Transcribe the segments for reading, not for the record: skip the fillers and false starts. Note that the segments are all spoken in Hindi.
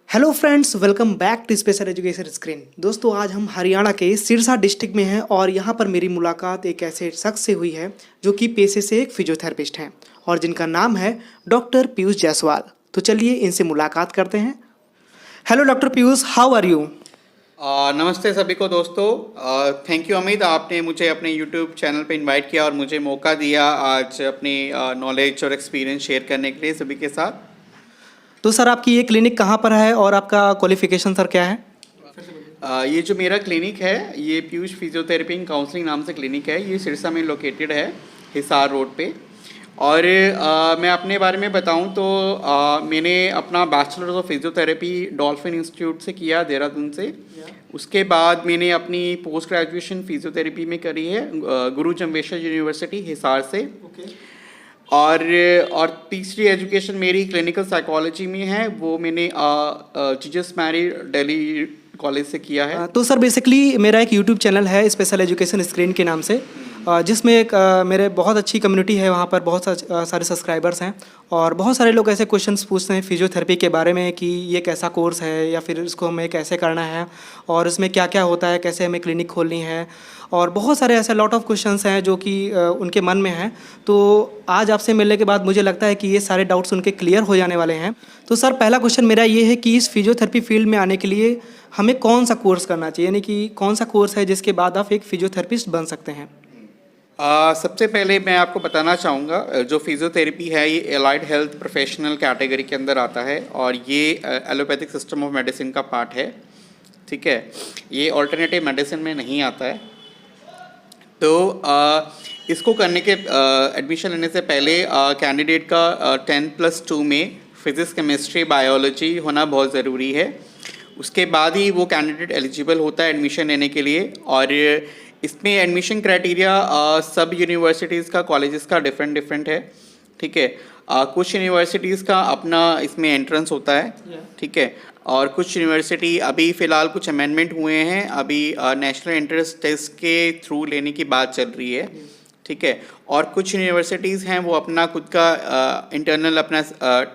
Hello friends, welcome back to special education screen. दोस्तों, आज हम हरियाणा के सिरसा डिस्ट्रिक्ट में हैं और यहाँ पर मेरी मुलाकात एक ऐसे शख्स से हुई है जो कि पेशे से एक फिजियोथेरेपिस्ट हैं और जिनका नाम है डॉक्टर पीयूष जायसवाल। तो चलिए इनसे मुलाकात करते हैं। Hello doctor Piyush, how are you? नमस्ते सभी को दोस्तों। थैंक यू अमित, आपने मुझे अपने यूट्यूब चैनल पे इनवाइट किया और मुझे मौका दिया आज अपनी नॉलेज और एक्सपीरियंस शेयर करने के लिए सभी के साथ। तो सर, आपकी ये क्लिनिक कहाँ पर है और आपका क्वालिफिकेशन सर क्या है? ये जो मेरा क्लिनिक है ये पीयूष फिजियोथेरेपी एंड काउंसलिंग नाम से क्लिनिक है। ये सिरसा में लोकेटेड है, हिसार रोड पे। और मैं अपने बारे में बताऊं तो मैंने अपना bachelors of physiotherapy dolphin institute से किया, देहरादून से। उसके बाद मैंने अपनी पोस्ट ग्रेजुएशन फिजियोथेरेपी में करी है गुरु जम्बेश्वर यूनिवर्सिटी हिसार से। और तीसरी एजुकेशन मेरी क्लिनिकल साइकोलॉजी में है, वो मैंने जीसस मैरी दिल्ली कॉलेज से किया है। तो सर, बेसिकली मेरा एक यूट्यूब चैनल है स्पेशल एजुकेशन स्क्रीन के नाम से, जिसमें एक मेरे बहुत अच्छी कम्युनिटी है। वहाँ पर बहुत सारे सब्सक्राइबर्स हैं और बहुत सारे लोग ऐसे क्वेश्चंस पूछते हैं फिजियोथेरेपी के बारे में कि ये कैसा कोर्स है या फिर इसको हमें कैसे करना है और इसमें क्या क्या होता है, कैसे हमें क्लिनिक खोलनी है, और बहुत सारे ऐसे लॉट ऑफ क्वेश्चंस हैं जो कि उनके मन में हैं। तो आज आपसे मिलने के बाद मुझे लगता है कि ये सारे डाउट्स उनके क्लियर हो जाने वाले हैं। तो सर, पहला क्वेश्चन मेरा ये है कि इस फिजियोथेरेपी फील्ड में आने के लिए हमें कौन सा कोर्स करना चाहिए, यानी कि कौन सा कोर्स है जिसके बाद आप एक फिजियोथेरेपिस्ट बन सकते हैं? सबसे पहले मैं आपको बताना चाहूँगा, जो फिजियोथेरेपी है ये एलाइड हेल्थ प्रोफेशनल कैटेगरी के अंदर आता है और ये एलोपैथिक सिस्टम ऑफ मेडिसिन का पार्ट है। ठीक है, ये ऑल्टरनेटिव मेडिसिन में नहीं आता है। तो इसको करने के एडमिशन लेने से पहले कैंडिडेट का 10+2 में फिज़िक्स, केमिस्ट्री, बायोलॉजी होना बहुत ज़रूरी है। उसके बाद ही वो कैंडिडेट एलिजिबल होता है एडमिशन लेने के लिए। और इसमें एडमिशन क्राइटेरिया सब यूनिवर्सिटीज़ का, कॉलेजेस का डिफरेंट है। ठीक है, कुछ यूनिवर्सिटीज़ का अपना इसमें एंट्रेंस होता है। ठीक है, और कुछ यूनिवर्सिटी अभी फ़िलहाल कुछ अमेंडमेंट हुए हैं, अभी नेशनल एंट्रेंस टेस्ट के थ्रू लेने की बात चल रही है। ठीक है, और कुछ यूनिवर्सिटीज़ हैं वो अपना खुद का इंटरनल अपना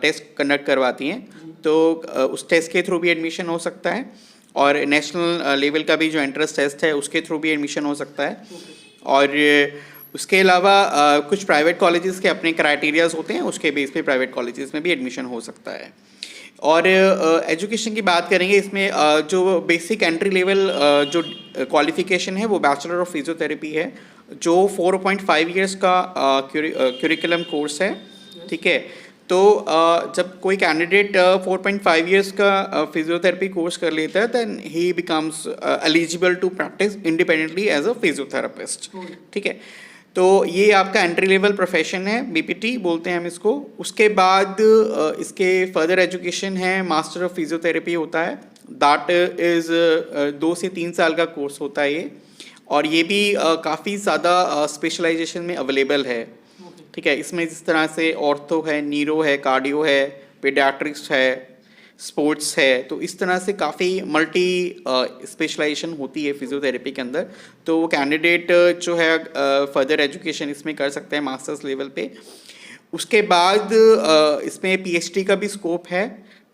टेस्ट कंडक्ट करवाती हैं, तो उस टेस्ट के थ्रू भी एडमिशन हो सकता है। और नेशनल लेवल का भी जो एंट्रेंस टेस्ट है उसके थ्रू भी एडमिशन हो सकता है। और उसके अलावा कुछ प्राइवेट कॉलेजेस के अपने क्राइटेरियाज होते हैं, उसके बेस पे प्राइवेट कॉलेजेस में भी एडमिशन हो सकता है। और एजुकेशन की बात करेंगे, इसमें जो बेसिक एंट्री लेवल जो क्वालिफिकेशन है वो बैचलर ऑफ फिजियोथेरेपी है, जो 4.5 इयर्स का क्यूरिकुलम कोर्स है। ठीक है, तो जब कोई कैंडिडेट 4.5 इयर्स का फिजियोथेरेपी कोर्स कर लेता है दैन ही becomes eligible to practice independently as a physiotherapist. ठीक है, तो ये आपका एंट्री लेवल प्रोफेशन है, बीपीटी बोलते हैं हम इसको। उसके बाद इसके फर्दर एजुकेशन है, मास्टर ऑफ फिजियोथेरेपी होता है, दैट इज़ 2 से 3 साल का कोर्स होता है ये। और ये भी काफ़ी ज़्यादा स्पेशलाइजेशन में अवेलेबल है। ठीक है, इसमें जिस तरह से ऑर्थो है, न्यूरो है, कार्डियो है, पीडियाट्रिक्स है, स्पोर्ट्स है, तो इस तरह से काफ़ी मल्टी स्पेशलाइजेशन होती है फिजियोथेरेपी के अंदर। तो वो कैंडिडेट जो है फर्दर एजुकेशन इसमें कर सकते हैं मास्टर्स लेवल पे। उसके बाद इसमें पीएचडी का भी स्कोप है।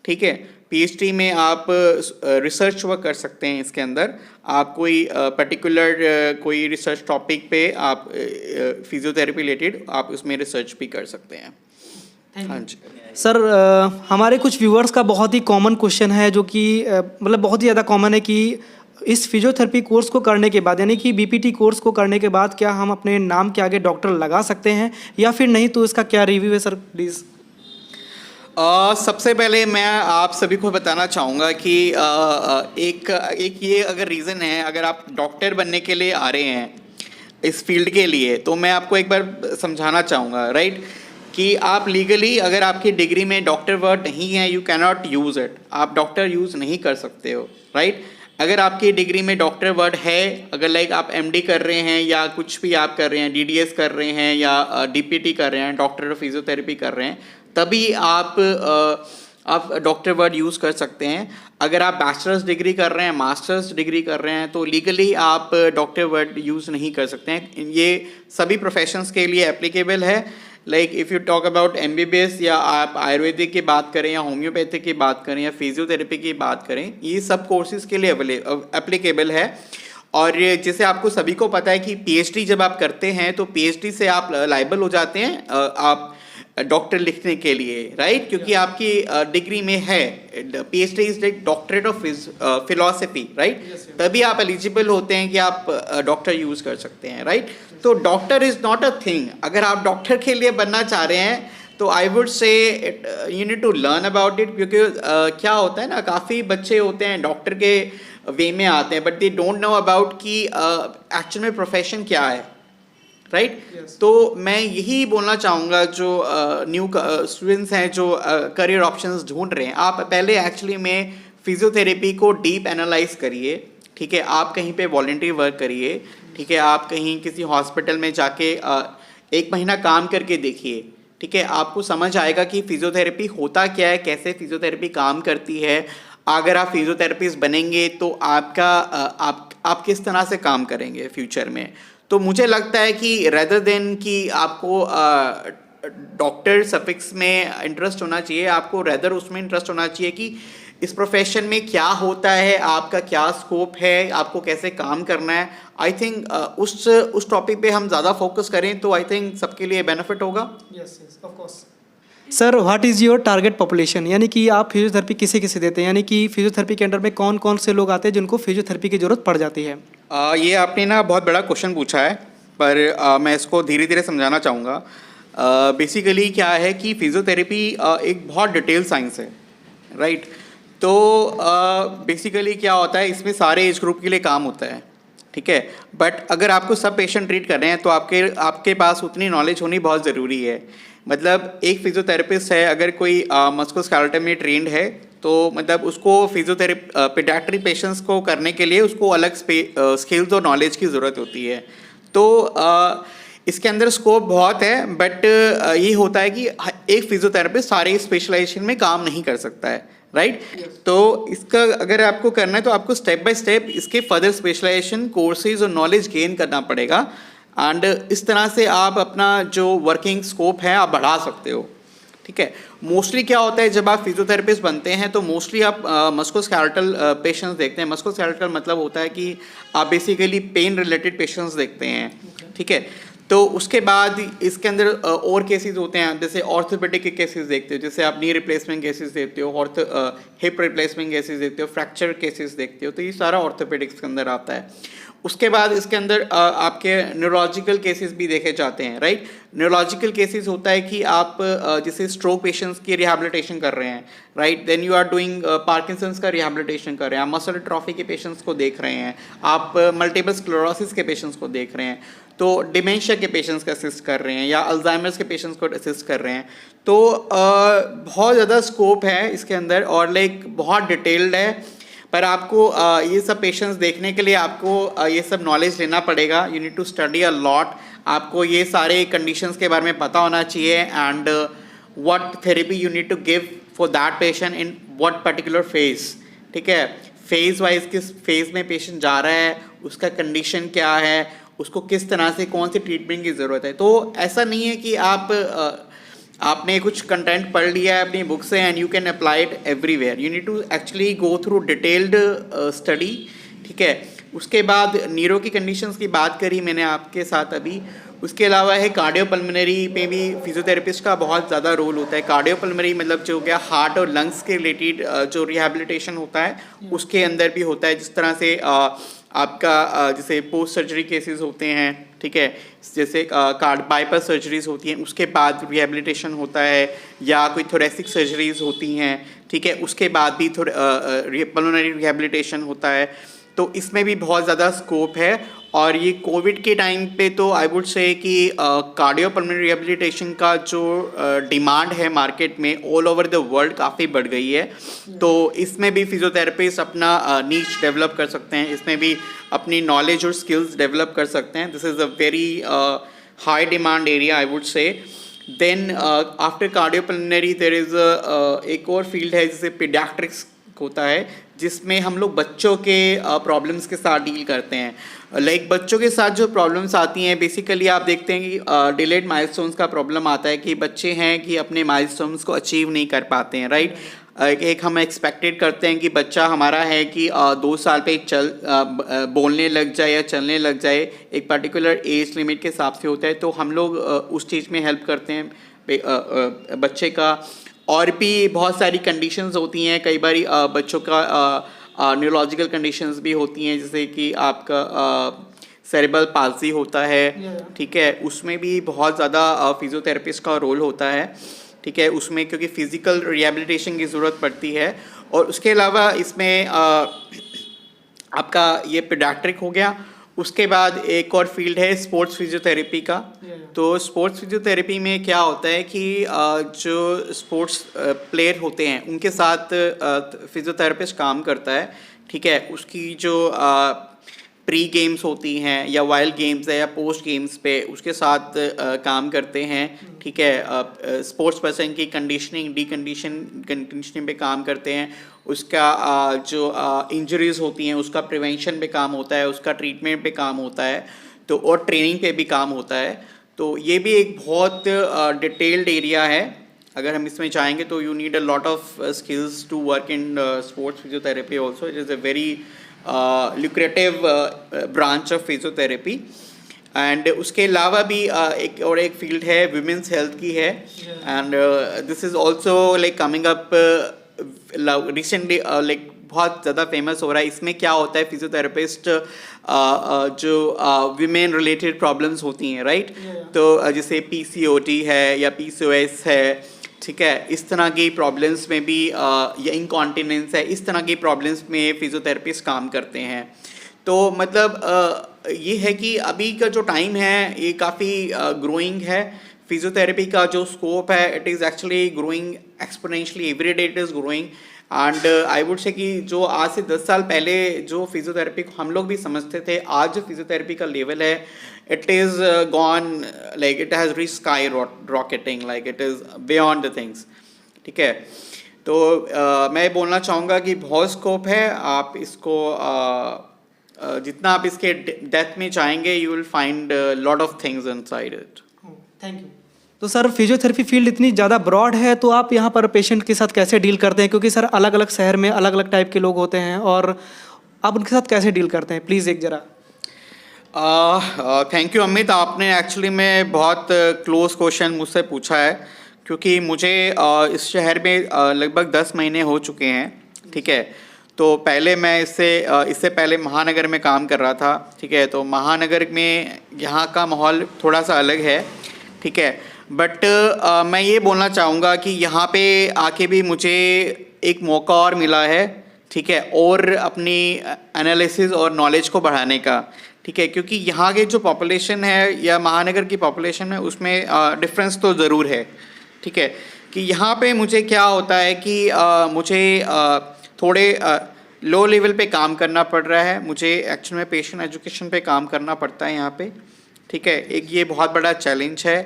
ठीक है, पीएचडी में आप रिसर्च वर्क कर सकते हैं। इसके अंदर आप कोई पर्टिकुलर कोई रिसर्च टॉपिक पे आप फिजियोथेरेपी रिलेटेड आप उसमें रिसर्च भी कर सकते हैं। हाँ जी सर, हमारे कुछ व्यूअर्स का बहुत ही कॉमन क्वेश्चन है, जो कि मतलब बहुत ही ज़्यादा कॉमन है कि इस फिजियोथेरेपी कोर्स को करने के बाद, यानी कि बीपीटी कोर्स को करने के बाद, क्या हम अपने नाम के आगे डॉक्टर लगा सकते हैं या फिर नहीं? तो इसका क्या रिव्यू है सर, प्लीज़? सबसे पहले मैं आप सभी को बताना चाहूँगा कि एक ये अगर रीज़न है, अगर आप डॉक्टर बनने के लिए आ रहे हैं इस फील्ड के लिए, तो मैं आपको एक बार समझाना चाहूँगा, राइट, कि आप लीगली अगर आपकी डिग्री में डॉक्टर वर्ड नहीं है, you can not use it, आप डॉक्टर यूज़ नहीं कर सकते हो, राइट। अगर आपकी डिग्री में डॉक्टर वर्ड है, अगर लाइक आप एमडी कर रहे हैं या कुछ भी आप कर रहे हैं, डीडीएस कर रहे हैं या डीपीटी कर रहे हैं, डॉक्टर ऑफ फिजियोथेरेपी कर रहे हैं, तभी आप डॉक्टर वर्ड यूज़ कर सकते हैं। अगर आप बैचलर्स डिग्री कर रहे हैं, मास्टर्स डिग्री कर रहे हैं, तो लीगली आप डॉक्टर वर्ड यूज़ नहीं कर सकते हैं। ये सभी प्रोफेशंस के लिए एप्लीकेबल है। Like if you talk about MBBS या आप आयुर्वेदिक की बात करें या होम्योपैथिक की बात करें या फिजियोथेरेपी की बात करें, ये सब कोर्सेज के लिए एप्लीकेबल है। और जैसे आपको सभी को पता है कि PhD जब आप करते हैं तो PhD से आप लाइबल हो जाते हैं आप डॉक्टर लिखने के लिए, राइट? क्योंकि आपकी डिग्री में है PhD is like doctorate of philosophy, right? तभी आप एलिजिबल होते हैं कि आप डॉक्टर यूज कर सकते हैं, राइट? तो doctor is not a thing. अगर आप डॉक्टर के लिए बनना चाह रहे हैं तो I would say you need to learn about it, क्योंकि क्या होता है ना, काफ़ी बच्चे होते हैं डॉक्टर के वे में आते हैं but they don't know about कि एक्चुअल में प्रोफेशन क्या है, राइट? तो मैं यही बोलना चाहूँगा जो न्यू स्टूडेंट्स हैं जो करियर ऑप्शंस ढूंढ रहे हैं, आप पहले एक्चुअली में फिजियोथेरेपी को डीप एनालाइज करिए, ठीक है? आप कहीं पे वॉलंटियर वर्क करिए, ठीक है? आप कहीं किसी हॉस्पिटल में जाके 1 महीना काम करके देखिए, ठीक है? आपको समझ आएगा कि फिजियोथेरेपी होता क्या है, कैसे फिजियोथेरेपी काम करती है। अगर आप फिजियोथेरेपिस्ट बनेंगे तो आपका आप किस तरह से काम करेंगे फ्यूचर में। तो मुझे लगता है कि रेदर देन कि आपको डॉक्टर सफिक्स में इंटरेस्ट होना चाहिए, आपको रेदर उसमें इंटरेस्ट होना चाहिए कि इस प्रोफेशन में क्या होता है, आपका क्या स्कोप है, आपको कैसे काम करना है। आई थिंक उस टॉपिक पे हम ज़्यादा फोकस करें तो आई थिंक सबके लिए बेनिफिट होगा। Yes yes of course. Sir what is your target population, यानी कि आप फिजियोथेरेपी किसे किसे देते हैं, यानी कि फिजियोथेरेपी के अंडर में कौन कौन से लोग आते हैं जिनको फिजियोथेरेपी की ज़रूरत पड़ जाती है? ये आपने ना बहुत बड़ा क्वेश्चन पूछा है, पर मैं इसको धीरे धीरे समझाना चाहूँगा। बेसिकली क्या है कि फिजियोथेरेपी एक बहुत डिटेल साइंस है, राइट? तो बेसिकली क्या होता है, इसमें सारे एज ग्रुप के लिए काम होता है, ठीक है? बट अगर आपको सब पेशेंट ट्रीट कर रहे हैं तो आपके पास उतनी नॉलेज होनी बहुत ज़रूरी है। मतलब एक फिजियोथेरेपिस्ट है, अगर कोई मस्कुलोस्केलेटल में ट्रेंड है तो मतलब उसको फिजियोथेरेपी पीडियाट्रिक पेशेंट्स को करने के लिए उसको अलग स्किल्स और नॉलेज की ज़रूरत होती है। तो इसके अंदर स्कोप बहुत है, बट ये होता है कि एक फिजियोथेरेपिस्ट सारे स्पेशलाइजेशन में काम नहीं कर सकता है, राइट? तो इसका अगर आपको करना है तो आपको स्टेप बाय स्टेप इसके फर्दर स्पेशलाइजेशन कोर्सेज और नॉलेज गेन करना पड़ेगा, एंड इस तरह से आप अपना जो वर्किंग स्कोप है आप बढ़ा सकते हो, ठीक है? मोस्टली क्या होता है, जब आप फिजियोथेरेपिस्ट बनते हैं तो मोस्टली आप मस्कुलोस्केलेटल पेशेंट्स देखते हैं। मस्कुलोस्केलेटल मतलब होता है कि आप बेसिकली पेन रिलेटेड पेशेंट्स देखते हैं, ठीक है? तो उसके बाद इसके अंदर और केसेस होते हैं, जैसे ऑर्थोपेडिक के केसेस देखते हो, जैसे आप नी रिप्लेसमेंट केसेस देखते हो, हिप रिप्लेसमेंट केसेस देखते हो, फ्रैक्चर केसेस देखते हो, तो ये सारा ऑर्थोपेडिक्स के अंदर आता है। उसके बाद इसके अंदर आपके न्यूरोलॉजिकल केसेस भी देखे जाते हैं, राइट? न्यूरोलॉजिकल केसेस होता है कि आप जैसे स्ट्रोक पेशेंट्स की रिहैबिलिटेशन कर रहे हैं, right? Then you are doing Parkinson's का रिहैबिलिटेशन कर रहे हैं, आप मसल एट्रोफी के पेशेंट्स को देख रहे हैं, आप मल्टीपल स्क्लेरोसिस के पेशेंट्स को देख रहे हैं, तो डिमेंशिया के पेशेंट्स को असिस्ट कर रहे हैं या अल्जाइमर्स के पेशेंट्स को असिस्ट कर रहे हैं। तो बहुत ज़्यादा स्कोप है इसके अंदर और लाइक बहुत डिटेल्ड है, पर आपको ये सब पेशेंट्स देखने के लिए आपको ये सब नॉलेज लेना पड़ेगा। You need to study a lot. आपको ये सारे कंडीशंस के बारे में पता होना चाहिए, and what therapy you need to give for that patient in what particular phase, ठीक है? फेज वाइज किस फेज में पेशेंट जा रहा है, उसका कंडीशन क्या है, उसको किस तरह से कौन सी ट्रीटमेंट की ज़रूरत है। तो ऐसा नहीं है कि आपने कुछ कंटेंट पढ़ लिया है अपनी बुक से and you can apply it everywhere. You need to actually go through detailed study, ठीक है? उसके बाद नीरो की कंडीशंस की बात करी मैंने आपके साथ अभी। उसके अलावा है कार्डियोपल्मोनरी पे भी फिजियोथेरेपिस्ट का बहुत ज़्यादा रोल होता है। कार्डियोपल्मोनरी मतलब जो क्या हार्ट और लंग्स के रिलेटेड जो रिहैबिलिटेशन होता है उसके अंदर भी होता है। जिस तरह से आपका जैसे पोस्ट सर्जरी केसेस होते हैं, ठीक है? जैसे कार्ड बाईपास सर्जरीज होती हैं, उसके बाद रिहैबिलिटेशन होता है, या कोई थोरेसिक सर्जरीज होती हैं, ठीक है? उसके बाद भी पल्मोनरी रिहैबिलिटेशन होता है। तो इसमें भी बहुत ज़्यादा स्कोप है। और ये कोविड के टाइम पे तो आई वुड से कि कार्डियोपल्मोनरी रिहैबिलिटेशन का जो डिमांड है मार्केट में ऑल ओवर द वर्ल्ड काफ़ी बढ़ गई है। तो इसमें भी फिजियोथेरेपिस्ट अपना नीच डेवलप कर सकते हैं, इसमें भी अपनी नॉलेज और स्किल्स डेवलप कर सकते हैं। This is a very high demand area I would say. Then after cardiopulmonary there is एक और फील्ड है जिसे पीडियाट्रिक्स होता है जिसमें हम लोग बच्चों के प्रॉब्लम्स के साथ डील करते हैं। लाइक बच्चों के साथ जो प्रॉब्लम्स आती हैं, बेसिकली आप देखते हैं कि डिलेड माइलस्टोन्स का प्रॉब्लम आता है कि बच्चे हैं कि अपने माइलस्टोन्स को अचीव नहीं कर पाते हैं, राइट। एक हम एक्सपेक्टेड करते हैं कि बच्चा हमारा है कि 2 साल पे बोलने लग जाए या चलने लग जाए, एक पर्टिकुलर एज लिमिट के हिसाब से होता है, तो हम लोग उस चीज़ में हेल्प करते हैं बच्चे का। और भी बहुत सारी कंडीशंस होती हैं, कई बार बच्चों का न्यूरोलॉजिकल कंडीशंस भी होती हैं, जैसे कि आपका सेरेब्रल पाल्सी होता है, ठीक है, उसमें भी बहुत ज़्यादा फिजियोथेरेपिस्ट का रोल होता है, ठीक है, उसमें क्योंकि फिज़िकल रिहेबिलिटेशन की ज़रूरत पड़ती है। और उसके अलावा इसमें आपका ये पीडियाट्रिक हो गया। उसके बाद एक और फील्ड है स्पोर्ट्स फिजियोथेरेपी का। तो स्पोर्ट्स फिजियोथेरेपी में क्या होता है कि जो स्पोर्ट्स प्लेयर होते हैं उनके साथ फिजियोथेरेपिस्ट काम करता है, ठीक है। उसकी जो प्री गेम्स होती हैं या वाइल्ड गेम्स है या पोस्ट गेम्स पे उसके साथ काम करते हैं, ठीक है। स्पोर्ट्स पर्सन की कंडीशनिंग पे काम करते हैं। उसका जो इंजरीज होती हैं उसका प्रिवेंशन पे काम होता है, उसका ट्रीटमेंट पे काम होता है, तो और ट्रेनिंग पे भी काम होता है। तो ये भी एक बहुत डिटेल्ड एरिया है। अगर हम इसमें चाहेंगे तो you need a lot of skills to work in sports physiotherapy also. It is a very lucrative branch of physiotherapy। And उसके अलावा भी एक फील्ड है विमेंस हेल्थ की है, and this is also like coming up recently, like बहुत ज़्यादा फेमस हो रहा है। इसमें क्या होता है, फिजियोथेरेपिस्ट जो विमेन रिलेटेड प्रॉब्लम्स होती हैं, राइट, तो जैसे PCOD है या PCOS है, ठीक है, इस तरह की प्रॉब्लम्स में भी या इनकॉन्टिनेंस है, इस तरह की प्रॉब्लम्स में फिजियोथेरेपिस्ट काम करते हैं। तो मतलब ये है कि अभी का जो टाइम है ये काफ़ी ग्रोइंग है। फिजियोथेरेपी का जो स्कोप है it is actually growing exponentially, every day it is growing. And I would से कि जो आज से 10 साल पहले जो फिजियोथेरेपी को हम लोग भी समझते थे, आज जो फिजियोथेरेपी का लेवल है it is gone, like it has reached skyrocketing, like it is beyond the things, ठीक है। तो मैं बोलना चाहूँगा कि बहुत स्कोप है। आप इसको जितना आप इसके डेप्थ में चाहेंगे you will find lot of things inside it. Thank you. तो सर फिजियोथेरेपी फील्ड इतनी ज़्यादा ब्रॉड है, तो आप यहाँ पर पेशेंट के साथ कैसे डील करते हैं? क्योंकि सर अलग अलग शहर में अलग अलग टाइप के लोग होते हैं, और आप उनके साथ कैसे डील करते हैं? प्लीज़ एक ज़रा। थैंक यू अमित, आपने एक्चुअली में बहुत क्लोज क्वेश्चन मुझसे पूछा है, क्योंकि मुझे इस शहर में लगभग 10 महीने हो चुके हैं, ठीक है। तो पहले मैं इससे पहले महानगर में काम कर रहा था, ठीक है। तो महानगर में यहाँ का माहौल थोड़ा सा अलग है, ठीक है। बट मैं ये बोलना चाहूँगा कि यहाँ पे आके भी मुझे एक मौका और मिला है, ठीक है, और अपनी एनालिसिस और नॉलेज को बढ़ाने का, ठीक है। क्योंकि यहाँ के जो पॉपुलेशन है या महानगर की पॉपुलेशन है उसमें डिफरेंस तो ज़रूर है, ठीक है। कि यहाँ पे मुझे क्या होता है कि मुझे थोड़े लो लेवल पे काम करना पड़ रहा है। मुझे एक्चुअल में पेशेंट एजुकेशन पे काम करना पड़ता है यहाँ पे, ठीक है। एक ये बहुत बड़ा चैलेंज है,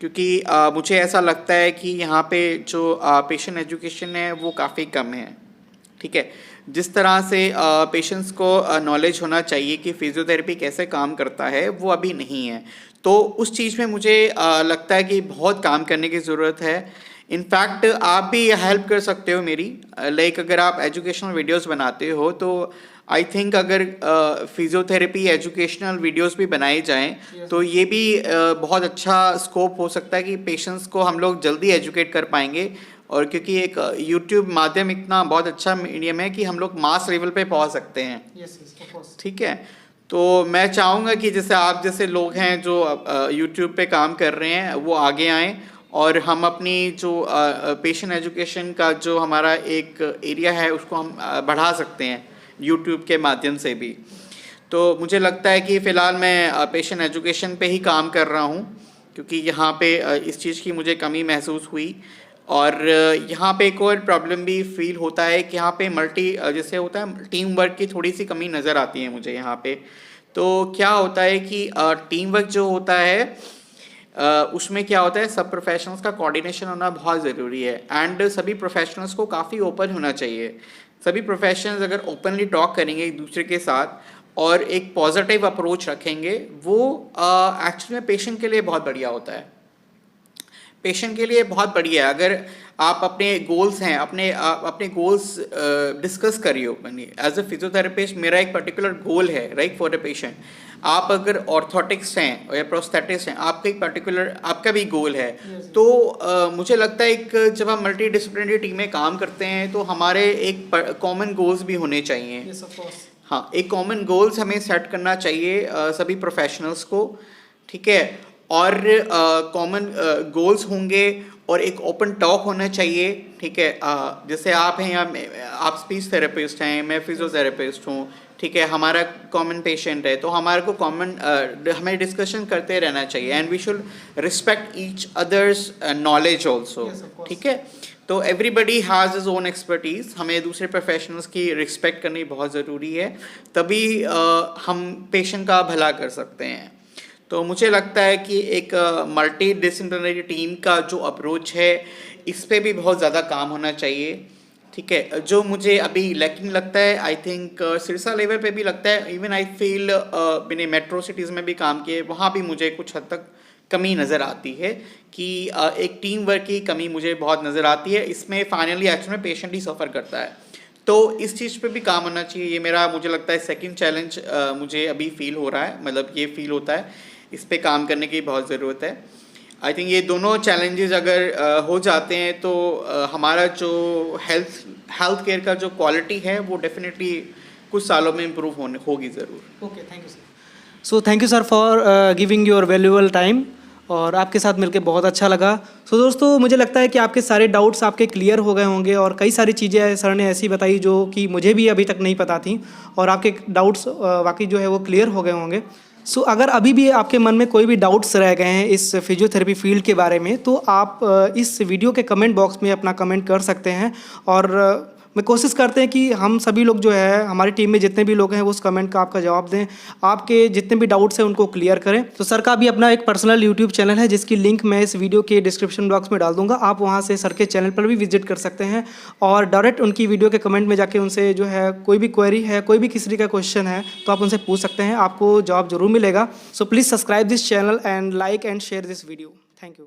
क्योंकि मुझे ऐसा लगता है कि यहाँ पे जो पेशेंट एजुकेशन है वो काफ़ी कम है, ठीक है। जिस तरह से पेशेंट्स को नॉलेज होना चाहिए कि फिजियोथेरेपी कैसे काम करता है वो अभी नहीं है। तो उस चीज़ में मुझे लगता है कि बहुत काम करने की ज़रूरत है। इनफैक्ट आप भी हेल्प कर सकते हो मेरी, लाइक अगर आप एजुकेशनल वीडियोस बनाते हो तो आई थिंक अगर फिजियोथेरेपी एजुकेशनल वीडियोस भी बनाए जाएं तो ये भी बहुत अच्छा स्कोप हो सकता है कि पेशेंट्स को हम लोग जल्दी एजुकेट कर पाएंगे। और क्योंकि एक यूट्यूब माध्यम इतना बहुत अच्छा मीडियम है कि हम लोग मास लेवल पे पहुंच सकते हैं, ठीक है। तो मैं चाहूँगा कि जैसे आप जैसे लोग हैं जो यूट्यूब पे काम कर रहे हैं वो आगे आएँ, और हम अपनी जो पेशेंट एजुकेशन का जो हमारा एक एरिया है उसको हम बढ़ा सकते हैं यूट्यूब के माध्यम से भी। तो मुझे लगता है कि फ़िलहाल मैं पेशेंट एजुकेशन पे ही काम कर रहा हूँ, क्योंकि यहाँ पे इस चीज़ की मुझे कमी महसूस हुई। और यहाँ पे एक और प्रॉब्लम भी फील होता है कि यहाँ पे जैसे होता है टीम वर्क की थोड़ी सी कमी नज़र आती है मुझे यहाँ पे। तो क्या होता है कि टीम वर्क जो होता है उसमें क्या होता है, सब प्रोफेशनल्स का कोऑर्डिनेशन होना बहुत ज़रूरी है, एंड सभी प्रोफेशनल्स को काफ़ी ओपन होना चाहिए। सभी प्रोफेशनल्स अगर ओपनली टॉक करेंगे एक दूसरे के साथ और एक पॉजिटिव अप्रोच रखेंगे, वो एक्चुअली में पेशेंट के लिए बहुत बढ़िया होता है। पेशेंट के लिए बहुत बढ़िया है। अगर आप अपने गोल्स हैं, अपने गोल्स डिस्कस करिए ओपनली। एज अ फिजियोथेरेपिस्ट मेरा एक पर्टिकुलर गोल है, राइट, फॉर अ पेशेंट। आप अगर ऑर्थोटिक्स हैं या प्रोस्थेटिक्स हैं, आपका एक पर्टिकुलर आपका भी गोल है। तो मुझे लगता है एक जब हम मल्टी डिसिप्लिनरी टीम में काम करते हैं तो हमारे एक कॉमन गोल्स भी होने चाहिए। हाँ, एक कॉमन गोल्स हमें सेट करना चाहिए सभी प्रोफेशनल्स को, ठीक है। और कॉमन गोल्स होंगे और एक ओपन टॉक होना चाहिए, ठीक है। जैसे आप हैं या आप स्पीच थेरेपिस्ट हैं, मैं फिजियोथेरेपिस्ट हूँ, ठीक है, हमारा कॉमन पेशेंट है, तो हमारे को हमें डिस्कशन करते रहना चाहिए। And we should respect each others knowledge also, ठीक है। तो everybody has his own expertise. हमें दूसरे प्रोफेशनल्स की रिस्पेक्ट करनी बहुत ज़रूरी है, तभी हम पेशेंट का भला कर सकते हैं। तो मुझे लगता है कि एक मल्टी डिसिप्लिनरी टीम का जो अप्रोच है, इस पे भी बहुत ज़्यादा काम होना चाहिए, ठीक है। जो मुझे अभी लैकिंग लगता है, आई थिंक सिरसा लेवल पे भी लगता है। इवन आई फील मैंने मेट्रो सिटीज़ में भी काम किए, वहाँ भी मुझे कुछ हद तक कमी नज़र आती है कि एक टीम वर्क की कमी मुझे बहुत नज़र आती है। इसमें फाइनली एक्चुअली में पेशेंट ही सफ़र करता है। तो इस चीज़ पे भी काम होना चाहिए। ये मेरा मुझे लगता है सेकंड चैलेंज मुझे अभी फील हो रहा है, मतलब ये फील होता है, इस पे काम करने की बहुत ज़रूरत है। आई थिंक ये दोनों चैलेंजेस अगर हो जाते हैं तो हमारा जो हेल्थ केयर का जो क्वालिटी है वो डेफिनेटली कुछ सालों में इम्प्रूव होगी ज़रूर। Okay, thank you sir. So thank you sir for giving your valuable time, और आपके साथ मिलकर बहुत अच्छा लगा। सो दोस्तों, मुझे लगता है कि आपके सारे डाउट्स आपके क्लियर हो गए होंगे, और कई सारी चीज़ें सर ने ऐसी बताई जो कि मुझे भी अभी तक नहीं पता थी, और आपके डाउट्स वाकई जो है वो क्लियर हो गए होंगे। सो अगर अभी भी आपके मन में कोई भी डाउट्स रह गए हैं इस फिजियोथेरेपी फील्ड के बारे में, तो आप इस वीडियो के कमेंट बॉक्स में अपना कमेंट कर सकते हैं, और मैं कोशिश करते हैं कि हम सभी लोग जो है, हमारी टीम में जितने भी लोग हैं, वो उस कमेंट का आपका जवाब दें, आपके जितने भी डाउट्स हैं उनको क्लियर करें। तो सर का भी अपना एक पर्सनल यूट्यूब चैनल है, जिसकी लिंक मैं इस वीडियो के डिस्क्रिप्शन बॉक्स में डाल दूंगा। आप वहां से सर के चैनल पर भी विजिट कर सकते हैं, और डायरेक्ट उनकी वीडियो के कमेंट में जाके उनसे जो है कोई भी क्वेरी है, कोई भी किसी का क्वेश्चन है, तो आप उनसे पूछ सकते हैं, आपको जवाब जरूर मिलेगा। So please subscribe this channel and like and share this video. Thank you.